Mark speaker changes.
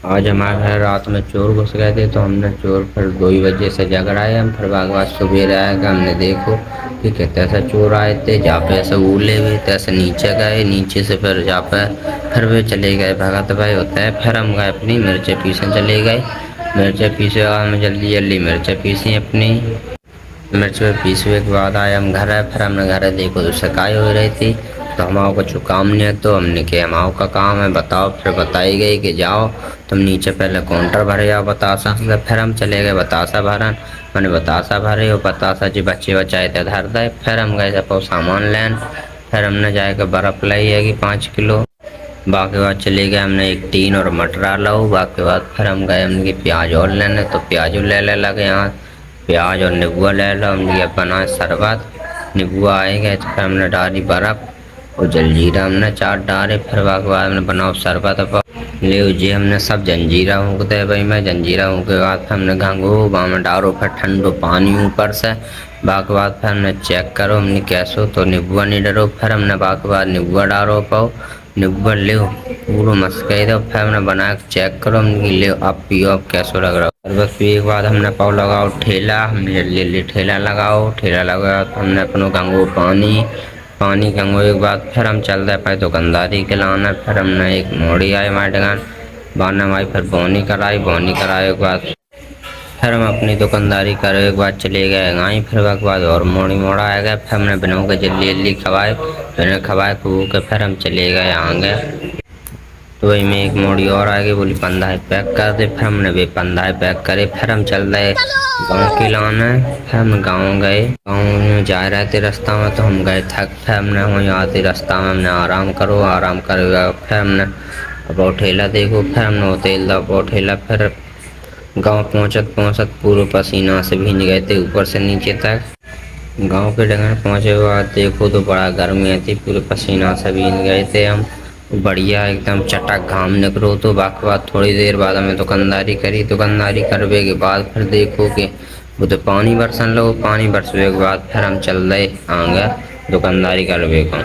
Speaker 1: आज हमारे घर रात में चोर घुस गए थे, तो हमने चोर फिर 2 ही बजे से जग रहे हम। फिर बाग बाद सुबह आएगा, हमने देखो कि कैसे चोर आए थे। जहाँ पे ऐसे उले हुए तैसे नीचे गए, नीचे से फिर जहाँ पे फिर वे चले गए भगत भाई होता है। फिर हम गए अपनी मिर्चें पीसने चले गए। मिर्चें पीसे बाद में जल्दी जल्दी मिर्चें पीसी अपनी। मिर्च में पीसने के बाद आए हम घर है। फिर हमने घर है देखो तो सकाई हो रही थी, तो हमारे को कुछ काम नहीं है। तो हमने किया हमारे का काम है बताओ। फिर बताई गई कि जाओ तुम नीचे पहले काउंटर भरे जाओ बतासा। फिर हम चले गए बतासा भरन। मैंने बतासा भरे और बतासा जी बच्चे बचाए थे धर दे। फिर हम गए सब सामान लेन। फिर हमने जाके बर्फ लाई है कि 5 किलो। बाकी बाद चले गए हमने एक टीन और मटर लाओ। बाकी बाद फिर हम गए हमने कि प्याज और लेने, तो प्याज ले लगे यहाँ। प्याज और नींबू ले लो, हमने ये बना शरबत। नींबू आए गए तो फिर हमने डाली बर्फ और जलजीरा हमने 4 डाले। फिर बाकी बाद हमने बनाओ शरबत अब ले जी। हमने सब जंजीरा फूक दे भाई। मैं जंजीरा फूक के बाद फिर हमने घंगो वहाँ में डालो फिर ठंडो पानी ऊपर से। बाकी बाद फिर हमने चेक करो हमने कैसो तो नींबू नहीं डरो। फिर हमने बाकी बाद नींबू डालो पाओ। नींबू ले पूरा मस्त कही दो। फिर हमने बना के चेक करो हमने ले अब पियो अब कैसो लग रहा हो। बस पिए के बाद हमने पाव लगाओ ठेला। हमने जल्दी जल्दी ठेला लगाओ। ठेला लगाया तो हमने अपनों गंगो पानी पानी गंगोए के बाद फिर हम चल रहे पाए दुकानदारी के लाना। फिर हमने एक मोड़ी आई हमारे दुकान बाना माई। फिर बोनी कराई। बोनी कराए के बाद फिर हम अपनी दुकानदारी करे के बाद चले गए गाई। फिर के बाद और मोड़ी मोड़ा आ गया। फिर हमने बनों के जल्दी जल्दी खवाए। फिर खवाए खूब के फिर हम चले गए आगे। तो वही में एक मोड़ी और आ गई, बोली 15 पैक कर दे। फिर हमने भी 15 पैक करे। फिर हम चल रहे गाँव के लाने। फिर हम गाँव गए। गाँव में जा रहे थे रास्ता में तो हम गए थक। फिर हमने वहीं आते रास्ता में हमने आराम करो। आराम करे फिर हमने अब ठेला देखो। फिर हमने तेल दबो ठेला। फिर गांव पहुंचत पहुंचत पूरे पसीना से भीग गए थे ऊपर से नीचे तक। गांव के डगर पहुंचे के बाद देखो तो बड़ा गर्मी थी, पूरे पसीना से भीग गए थे हम। बढ़िया एकदम चटक घाम निकलो। तो बाकी बाद थोड़ी देर बाद हमें दुकानदारी करी। दुकानदारी करवे के बाद फिर देखो कि वो तो पानी बरसन लो। पानी बरसवे के बाद फिर हम चल रहे आगे दुकानदारी करवे को।